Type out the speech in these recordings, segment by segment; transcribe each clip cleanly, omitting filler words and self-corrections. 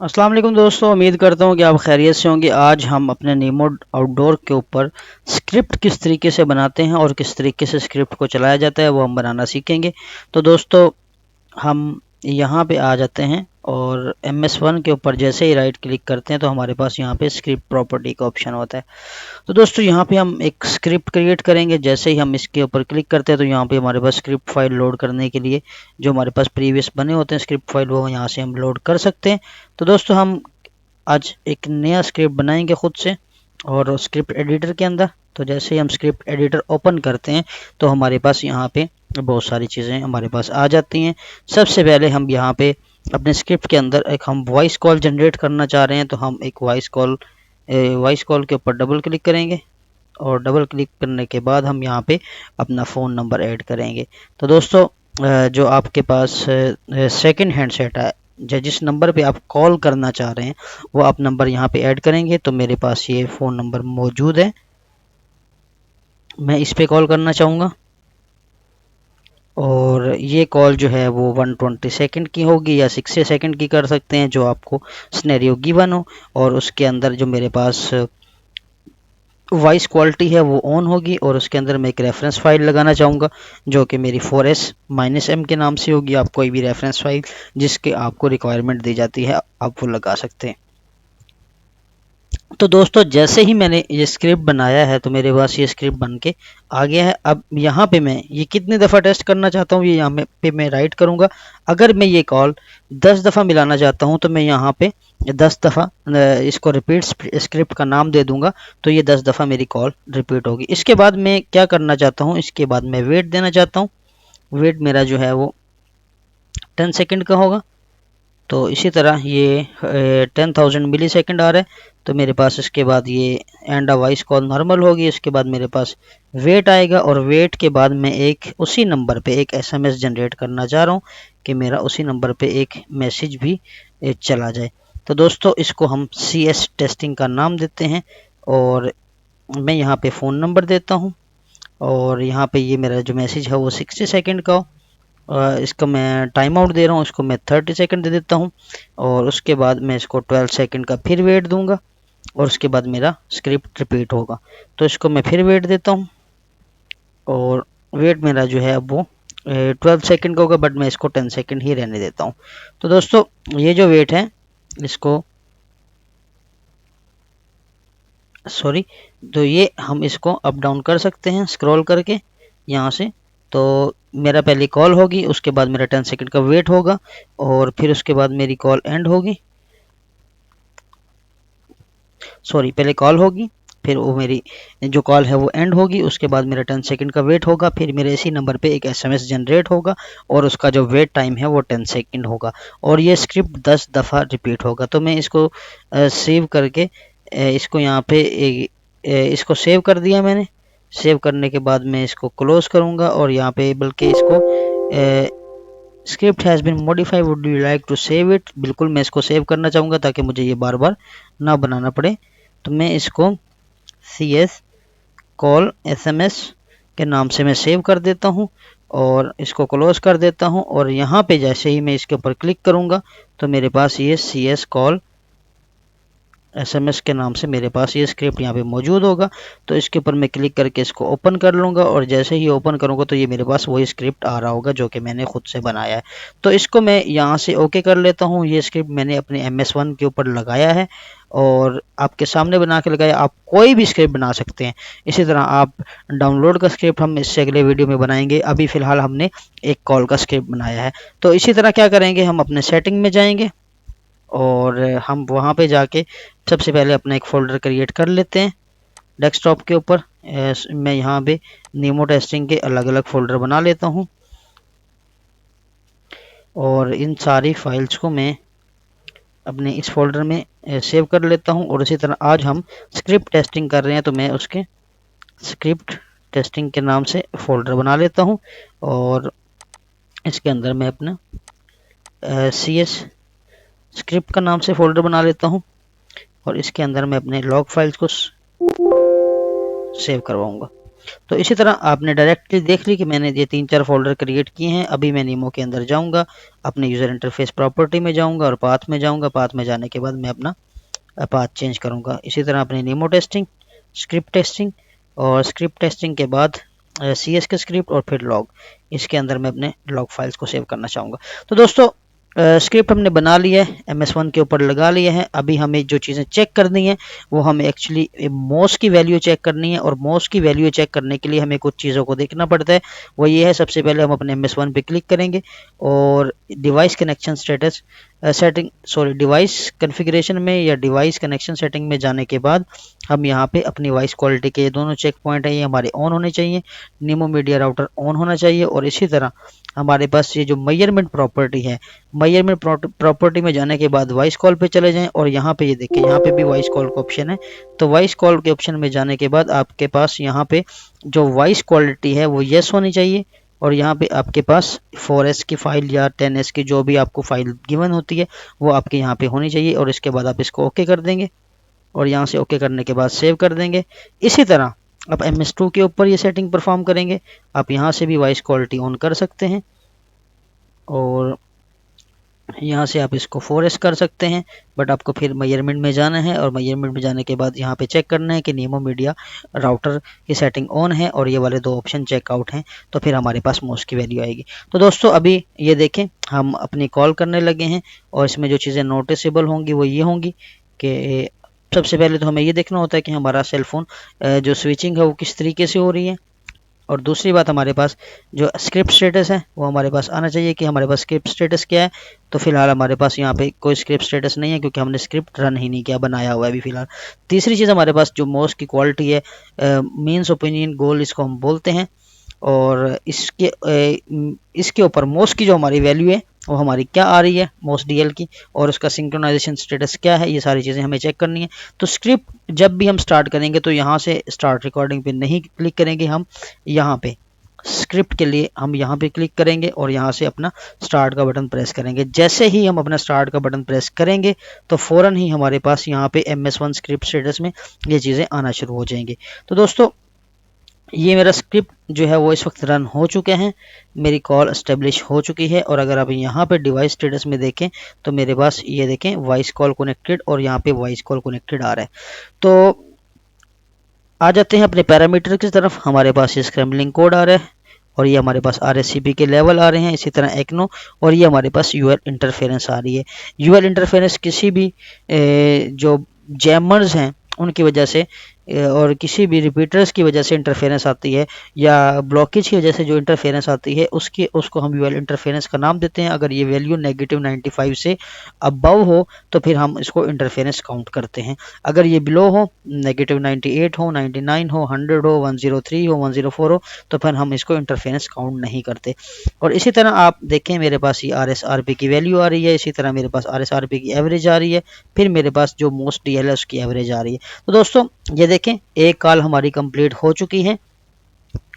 अस्सलाम वालेकुम दोस्तों, उम्मीद करता हूँ कि आप खैरियत से होंगे। आज हम अपने नीमो आउटडोर के ऊपर स्क्रिप्ट किस तरीके से बनाते हैं और किस तरीके से स्क्रिप्ट को चलाया जाता है वो हम बनाना सीखेंगे। तो दोस्तों हम यहाँ पे आ जाते हैं और MS1 के ऊपर जैसे ही राइट क्लिक करते हैं तो हमारे पास यहाँ पे स्क्रिप्ट प्रॉपर्टी का ऑप्शन होता है। तो दोस्तों यहाँ पे हम एक स्क्रिप्ट क्रिएट करेंगे। जैसे ही हम इसके ऊपर क्लिक करते हैं तो यहाँ पे हमारे पास स्क्रिप्ट फाइल लोड करने के लिए जो हमारे पास प्रीवियस बने होते हैं स्क्रिप्ट फाइल वो यहाँ से हम लोड कर सकते हैं। तो दोस्तों हम आज एक नया स्क्रिप्ट बनाएंगे खुद से और स्क्रिप्ट एडिटर के अंदर। तो जैसे ही हम स्क्रिप्ट एडिटर ओपन करते हैं तो हमारे पास यहाँ पे बहुत सारी चीज़ें हमारे पास आ जाती हैं। सबसे पहले हम यहाँ पे अपने स्क्रिप्ट के अंदर एक हम वॉइस कॉल जनरेट करना चाह रहे हैं, तो हम एक वॉइस कॉल के ऊपर डबल क्लिक करेंगे और डबल क्लिक करने के बाद हम यहाँ पे अपना फ़ोन नंबर ऐड करेंगे। तो दोस्तों जो आपके पास सेकंड हैंड सेट है जिस नंबर पे आप कॉल करना चाह रहे हैं वो आप नंबर यहाँ पे ऐड करेंगे। तो मेरे पास ये फ़ोन नंबर मौजूद है, मैं इस पे कॉल करना चाहूँगा और ये कॉल जो है वो 120 सेकंड की होगी या 60 सेकंड की कर सकते हैं, जो आपको सिनेरियो गिवन हो। और उसके अंदर जो मेरे पास वॉइस क्वालिटी है वो ऑन होगी और उसके अंदर मैं एक रेफरेंस फाइल लगाना चाहूँगा जो कि मेरी 4S-M के नाम से होगी। आप कोई भी रेफरेंस फाइल जिसके आपको रिक्वायरमेंट दी जाती है आप वो लगा सकते हैं। तो दोस्तों जैसे ही मैंने ये स्क्रिप्ट बनाया है तो मेरे पास ये स्क्रिप्ट बन के आ गया है। अब यहाँ पे मैं ये कितनी दफ़ा टेस्ट करना चाहता हूँ ये यहाँ पे मैं राइट करूँगा। अगर मैं ये कॉल 10 दफ़ा मिलाना चाहता हूँ तो मैं यहाँ पे 10 दफ़ा इसको रिपीट स्क्रिप्ट का नाम दे दूंगा, तो ये 10 दफ़ा मेरी कॉल रिपीट होगी। इसके बाद मैं क्या करना चाहता हूँ, इसके बाद मैं वेट देना चाहता हूँ। वेट मेरा जो है वो 10 सेकेंड का होगा। तो इसी तरह ये 10,000 मिली सेकेंड आ रहा है। तो मेरे पास इसके बाद ये एंड वॉइस कॉल नॉर्मल होगी। इसके बाद मेरे पास वेट आएगा और वेट के बाद मैं एक उसी नंबर पे एक SMS जनरेट करना चाह रहा हूँ कि मेरा उसी नंबर पे एक मैसेज भी चला जाए। तो दोस्तों इसको हम CS टेस्टिंग का नाम देते हैं और मैं यहाँ पे फ़ोन नंबर देता हूँ और यहाँ पे ये मेरा जो मैसेज है वो 60 सेकेंड का हो। इसका मैं टाइम आउट दे रहा हूँ, इसको मैं 30 सेकंड दे देता हूँ और उसके बाद मैं इसको 12 सेकंड का फिर वेट दूंगा और उसके बाद मेरा स्क्रिप्ट रिपीट होगा। तो इसको मैं फिर वेट देता हूँ और वेट मेरा जो है वो 12 सेकंड का होगा, बट मैं इसको 10 सेकंड ही रहने देता हूँ। तो दोस्तों ये जो वेट है इसको तो ये हम इसको अप डाउन कर सकते हैं स्क्रॉल करके यहाँ से। तो मेरा पहले कॉल होगी, उसके बाद मेरा 10 सेकंड का वेट होगा और फिर उसके बाद मेरी कॉल एंड होगी। पहले कॉल होगी फिर वो मेरी जो कॉल है वो एंड होगी। उसके बाद मेरा 10 सेकंड का वेट होगा, फिर मेरे इसी नंबर पे एक SMS जनरेट होगा और उसका जो वेट टाइम है वो 10 सेकंड होगा और ये स्क्रिप्ट 10 दफ़ा रिपीट होगा। तो मैं इसको सेव करके इसको यहाँ पे इसको सेव कर दिया मैंने। सेव करने के बाद मैं इसको क्लोज करूँगा और यहाँ पे बल्कि इसको script has been modified, would you like to save it, बिल्कुल मैं इसको सेव करना चाहूँगा ताकि मुझे ये बार बार ना बनाना पड़े। तो मैं इसको CS कॉल SMS के नाम से मैं सेव कर देता हूँ और इसको क्लोज कर देता हूँ और यहाँ पे जैसे ही मैं इसके ऊपर क्लिक करूँगा तो मेरे पास ये CS कॉल SMS के नाम से मेरे पास ये स्क्रिप्ट यहाँ पे मौजूद होगा। तो इसके ऊपर मैं क्लिक करके इसको ओपन कर लूँगा और जैसे ही ओपन करूँगा तो ये मेरे पास वही स्क्रिप्ट आ रहा होगा जो कि मैंने खुद से बनाया है। तो इसको मैं यहाँ से ओके कर लेता हूँ। ये स्क्रिप्ट मैंने अपने MS1 के ऊपर लगाया है और आपके सामने बना के लगाया। आप कोई भी स्क्रिप्ट बना सकते हैं। इसी तरह आप डाउनलोड का स्क्रिप्ट हम इससे अगले वीडियो में बनाएंगे। अभी फ़िलहाल हमने एक कॉल का स्क्रिप्ट बनाया है। तो इसी तरह क्या करेंगे, हम अपने सेटिंग में जाएंगे और हम वहाँ पे जाके सबसे पहले अपना एक फ़ोल्डर क्रिएट कर लेते हैं डेस्कटॉप के ऊपर। मैं यहाँ पे नीमो टेस्टिंग के अलग अलग फ़ोल्डर बना लेता हूँ और इन सारी फाइल्स को मैं अपने इस फोल्डर में सेव कर लेता हूँ। और इसी तरह आज हम स्क्रिप्ट टेस्टिंग कर रहे हैं तो मैं उसके स्क्रिप्ट टेस्टिंग के नाम से फ़ोल्डर बना लेता हूँ और इसके अंदर मैं अपना CS स्क्रिप्ट का नाम से फ़ोल्डर बना लेता हूँ और इसके अंदर मैं अपने लॉग फाइल्स को सेव करवाऊँगा। तो इसी तरह आपने डायरेक्टली देख ली कि मैंने ये 3-4 फोल्डर क्रिएट किए हैं। अभी मैं नीमो के अंदर जाऊंगा, अपने यूज़र इंटरफेस प्रॉपर्टी में जाऊंगा और पाथ में जाऊंगा। पाथ में जाने के बाद मैं अपना पाथ चेंज करूंगा। इसी तरह अपने नीमो टेस्टिंग, स्क्रिप्ट टेस्टिंग और स्क्रिप्ट टेस्टिंग के बाद CS के स्क्रिप्ट और फिर लॉग, इसके अंदर मैं अपने लॉग फाइल्स को सेव करना चाहूँगा। तो दोस्तों स्क्रिप्ट हमने बना लिया है, MS1 के ऊपर लगा लिया है। अभी हमें जो चीज़ें चेक करनी है वो हमें एक्चुअली मोस की वैल्यू चेक करनी है, और मोस की वैल्यू चेक करने के लिए हमें कुछ चीज़ों को देखना पड़ता है। वो ये है, सबसे पहले हम अपने MS1 पे क्लिक करेंगे और device connection status device configuration में या डिवाइस कनेक्शन सेटिंग में जाने के बाद हम यहाँ पे अपनी वॉइस क्वालिटी के दोनों चेक पॉइंट है ये हमारे ऑन होने चाहिए। नीमो मीडिया राउटर ऑन होना चाहिए। और इसी तरह हमारे पास ये जो मेजरमेंट प्रॉपर्टी है, मेजरमेंट प्रॉपर्टी में जाने के बाद वॉइस कॉल पे चले जाएं और यहाँ पे ये देखिए, यहाँ पे भी वॉइस कॉल का ऑप्शन है। तो वॉइस कॉल के ऑप्शन में जाने के बाद आपके पास यहाँ पे जो वॉइस क्वालिटी है वो येस होनी चाहिए, और यहाँ पे आपके पास 4S की फाइल या 10S की जो भी आपको फाइल गिवन होती है वो आपके यहाँ पे होनी चाहिए। और इसके बाद आप इसको ओके कर देंगे और यहाँ से ओके करने के बाद सेव कर देंगे। इसी तरह आप MS2 के ऊपर ये सेटिंग परफॉर्म करेंगे। आप यहाँ से भी वॉइस क्वालिटी ऑन कर सकते हैं और यहाँ से आप इसको 4S कर सकते हैं, बट आपको फिर मेजरमेंट में जाना है और मेजरमेंट में जाने के बाद यहाँ पे चेक करना है कि नीमो मीडिया राउटर की सेटिंग ऑन है और ये वाले दो ऑप्शन चेकआउट हैं, तो फिर हमारे पास मोस की वैल्यू आएगी। तो दोस्तों अभी ये देखें, हम अपनी कॉल करने लगे हैं और इसमें जो चीज़ें नोटिसेबल होंगी वो ये होंगी कि सबसे पहले तो हमें ये देखना होता है कि हमारा सेलफोन जो स्विचिंग है वो किस तरीके से हो रही है, और दूसरी बात हमारे पास जो स्क्रिप्ट स्टेटस है वो हमारे पास आना चाहिए कि हमारे पास स्क्रिप्ट स्टेटस क्या है। तो फिलहाल हमारे पास यहाँ पे कोई स्क्रिप्ट स्टेटस नहीं है क्योंकि हमने स्क्रिप्ट रन ही नहीं किया, बनाया हुआ है अभी फ़िलहाल। तीसरी चीज़ हमारे पास जो मोस की क्वालिटी है, मीन्स ओपिनियन गोल इसको हम बोलते हैं, और इसके ऊपर मोस की जो हमारी वैल्यू है वो हमारी क्या आ रही है मोस DL की, और उसका सिंक्रोनाइजेशन स्टेटस क्या है, ये सारी चीज़ें हमें चेक करनी है। तो स्क्रिप्ट जब भी हम स्टार्ट करेंगे तो यहाँ से स्टार्ट रिकॉर्डिंग पे नहीं क्लिक करेंगे, हम यहाँ पे स्क्रिप्ट के लिए हम यहाँ पे क्लिक करेंगे और यहाँ से अपना स्टार्ट का बटन प्रेस करेंगे। जैसे ही हम अपना स्टार्ट का बटन प्रेस करेंगे तो फ़ौरन ही हमारे पास यहाँ पे MS1 स्क्रिप्ट स्टेटस में ये चीज़ें आना शुरू हो जाएंगी। तो दोस्तों ये मेरा स्क्रिप्ट जो है वो इस वक्त रन हो चुके हैं, मेरी कॉल एस्टेब्लिश हो चुकी है। और अगर आप यहाँ पे डिवाइस स्टेटस में देखें तो मेरे पास ये देखें वॉइस कॉल कनेक्टेड और यहाँ पे वॉइस कॉल कनेक्टेड आ रहा है। तो आ जाते हैं अपने पैरामीटर की तरफ। हमारे पास ये स्क्रैम्बलिंग कोड आ रहा है और ये हमारे पास RSCP के लेवल आ रहे हैं, इसी तरह ECNO, और ये हमारे पास UL इंटरफेरेंस आ रही है। UL इंटरफेरेंस किसी भी जो जैमर्स हैं उनकी वजह से और किसी भी रिपीटर्स की वजह से इंटरफेरेंस आती है, या ब्लॉकेज की वजह से जो इंटरफेरेंस आती है उसको हम UL इंटरफेरेंस का नाम देते हैं। अगर ये वैल्यू -95 से अबव हो तो फिर हम इसको इंटरफेरेंस काउंट करते हैं। अगर ये बिलो हो, -98 हो, 99 हो, 100 हो, 103 हो, 104 हो, तो फिर हम इसको इंटरफेरेंस काउंट नहीं करते। और इसी तरह आप देखें मेरे पास ये RSRP की वैल्यू आ रही है, इसी तरह मेरे पास RSRP की एवरेज आ रही है, फिर मेरे पास जो मोस्ट DL है उसकी एवरेज आ रही है। तो दोस्तों ये देखें, एक कॉल हमारी कंप्लीट हो चुकी है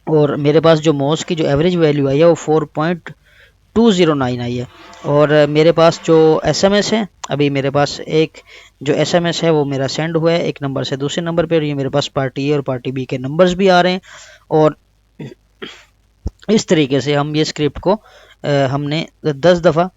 और मेरे पास जो मोस की जो एवरेज वैल्यू आई है वो 4.209 आई है। और मेरे पास जो SMS है, अभी मेरे पास एक जो SMS है वो मेरा सेंड हुआ है एक नंबर से दूसरे नंबर पे, और ये मेरे पास पार्टी A और पार्टी B के नंबर्स भी आ रहे हैं। और इस तरीके से हम ये स्क्रिप्ट को हमने 10 दफ़ा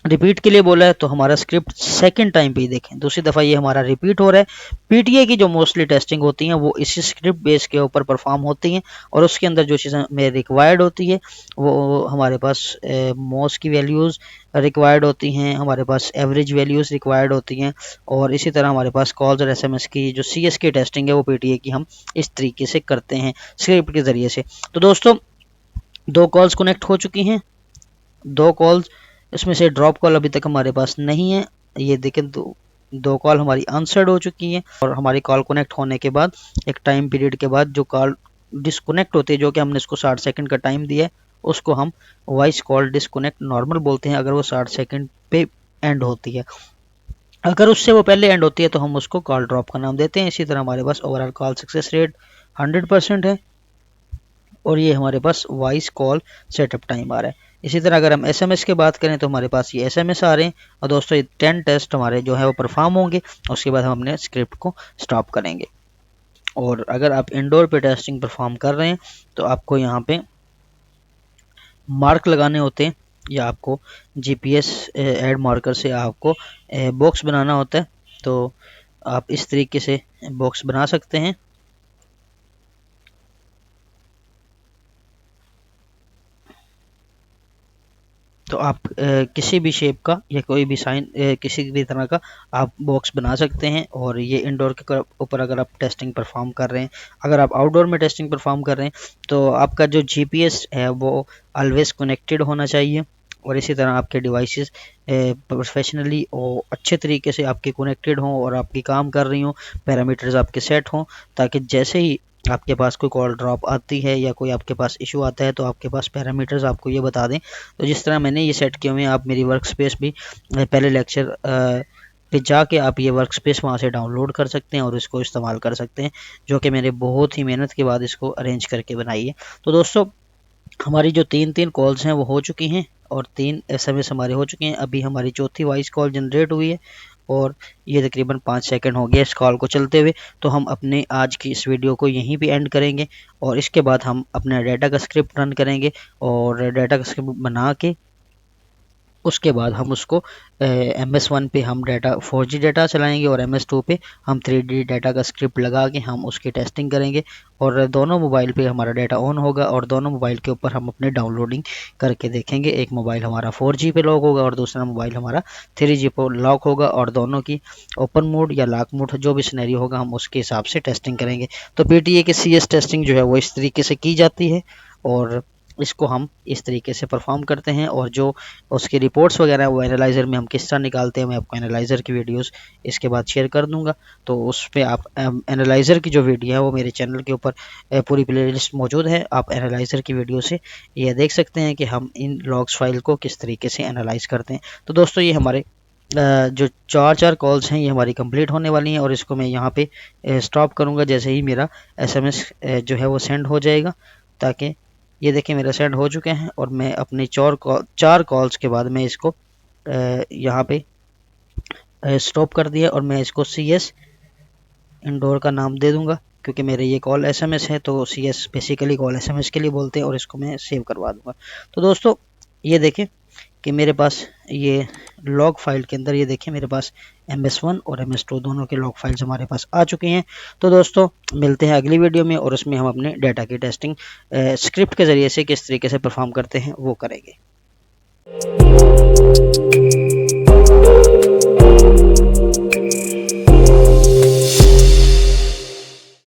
रिपीट के लिए बोला है, तो हमारा स्क्रिप्ट सेकंड टाइम पे ही देखें, दूसरी दफ़ा ये हमारा रिपीट हो रहा है। PTA की जो मोस्टली टेस्टिंग होती हैं वो इसी स्क्रिप्ट बेस के ऊपर परफॉर्म होती हैं, और उसके अंदर जो चीज़ें में रिक्वायर्ड होती है वो हमारे पास मोस की वैल्यूज़ रिक्वायर्ड होती हैं, हमारे पास एवरेज वैल्यूज़ रिक्वायर्ड होती हैं, और इसी तरह हमारे पास कॉल्स और SMS की जो CS की टेस्टिंग है वो PTA की हम इस तरीके से करते हैं स्क्रिप्ट के ज़रिए से। तो दोस्तों 2 कॉल्स कनेक्ट हो चुकी हैं, 2 कॉल्स, इसमें से ड्रॉप कॉल अभी तक हमारे पास नहीं है। ये देखें, दो कॉल हमारी आंसर्ड हो चुकी हैं, और हमारी कॉल कनेक्ट होने के बाद एक टाइम पीरियड के बाद जो कॉल डिस्कनेक्ट होती है, जो कि हमने इसको 60 सेकंड का टाइम दिया है, उसको हम वॉइस कॉल डिस्कनेक्ट नॉर्मल बोलते हैं अगर वो 60 सेकंड पे एंड होती है। अगर उससे वो पहले एंड होती है तो हम उसको कॉल ड्रॉप का नाम देते हैं। इसी तरह हमारे पास ओवरऑल कॉल सक्सेस रेट 100% है, और ये हमारे पास वॉइस कॉल सेटअप टाइम आ रहा है। इसी तरह अगर हम SMS की बात करें तो हमारे पास ये SMS आ रहे हैं, और दोस्तों ये 10 टेस्ट हमारे जो है वो परफॉर्म होंगे, उसके बाद हम अपने स्क्रिप्ट को स्टॉप करेंगे। और अगर आप इंडोर पे टेस्टिंग परफॉर्म कर रहे हैं तो आपको यहाँ पे मार्क लगाने होते हैं, या आपको जीपीएस ऐड मार्कर से आपको बॉक्स बनाना होता है। तो आप इस तरीके से बॉक्स बना सकते हैं। तो आप किसी भी शेप का या कोई भी साइन किसी भी तरह का आप बॉक्स बना सकते हैं। और ये इंडोर के ऊपर अगर आप टेस्टिंग परफॉर्म कर रहे हैं, अगर आप आउटडोर में टेस्टिंग परफॉर्म कर रहे हैं तो आपका जो जीपीएस है वो ऑलवेज कनेक्टेड होना चाहिए। और इसी तरह आपके डिवाइसेस प्रोफेशनली और अच्छे तरीके से आपके कनेक्टेड हों और आपकी काम कर रही हों, पैरामीटर्स आपके सेट हों, ताकि जैसे ही आपके पास कोई कॉल ड्रॉप आती है या कोई आपके पास इशू आता है तो आपके पास पैरामीटर्स आपको ये बता दें। तो जिस तरह मैंने ये सेट किए हुए हैं, आप मेरी वर्क स्पेस भी पहले लेक्चर पे जाके आप ये वर्क स्पेस वहाँ से डाउनलोड कर सकते हैं और इसको इस्तेमाल कर सकते हैं, जो कि मैंने बहुत ही मेहनत के बाद इसको अरेंज करके बनाई है। तो दोस्तों, हमारी जो तीन कॉल्स हैं वो हो चुकी हैं और 3 एसएमएस हमारे हो चुके हैं। अभी हमारी चौथी वॉइस कॉल जनरेट हुई है और ये तकरीबन 5 सेकंड हो गया इस कॉल को चलते हुए। तो हम अपने आज की इस वीडियो को यहीं पे एंड करेंगे और इसके बाद हम अपना डाटा का स्क्रिप्ट रन करेंगे और डाटा का स्क्रिप्ट बना के उसके बाद हम उसको MS1 पे हम डाटा 4G डाटा चलाएंगे और MS2 पे हम 3D डाटा का स्क्रिप्ट लगा के हम उसकी टेस्टिंग करेंगे। और दोनों मोबाइल पे हमारा डाटा ऑन होगा और दोनों मोबाइल के ऊपर हम अपने डाउनलोडिंग करके देखेंगे। एक मोबाइल हमारा 4G पे लॉक होगा और दूसरा मोबाइल हमारा 3G पे लॉक होगा और दोनों की ओपन मोड या लॉक मोड जो भी सिनेरियो होगा हम उसके हिसाब से टेस्टिंग करेंगे। तो PTA की CS टेस्टिंग जो है वो इस तरीके से की जाती है और इसको हम इस तरीके से परफॉर्म करते हैं। और जो उसकी रिपोर्ट्स वगैरह वो एनालाइज़र में हम किस तरह निकालते हैं, मैं आपको एनालाइज़र की वीडियोस इसके बाद शेयर कर दूंगा। तो उस पर आप एनालाइज़र की जो वीडियो है वो मेरे चैनल के ऊपर पूरी प्लेलिस्ट मौजूद है, आप एनालाइज़र की वीडियो से ये देख सकते हैं कि हम इन लॉग्स फाइल को किस तरीके से एनालाइज करते हैं। तो दोस्तों, ये हमारे जो चार कॉल्स हैं ये हमारी कंप्लीट होने वाली हैं और इसको मैं यहाँ पे स्टॉप करूँगा जैसे ही मेरा SMS जो है वो सेंड हो जाएगा। ताकि ये देखें मेरा सेंड हो चुके हैं और मैं अपने 4 कॉल्स के बाद मैं इसको यहाँ पे स्टॉप कर दिया और मैं इसको CS इंडोर का नाम दे दूंगा, क्योंकि मेरे ये कॉल SMS है तो CS बेसिकली कॉल SMS के लिए बोलते हैं और इसको मैं सेव करवा दूंगा। तो दोस्तों, ये देखें कि मेरे पास ये लॉग फाइल के अंदर ये देखें मेरे पास MS1 और MS2 दोनों के लॉग फाइल्स हमारे पास आ चुके हैं। तो दोस्तों, मिलते हैं अगली वीडियो में और उसमें हम अपने डाटा की टेस्टिंग स्क्रिप्ट के ज़रिए से किस तरीके से परफॉर्म करते हैं वो करेंगे।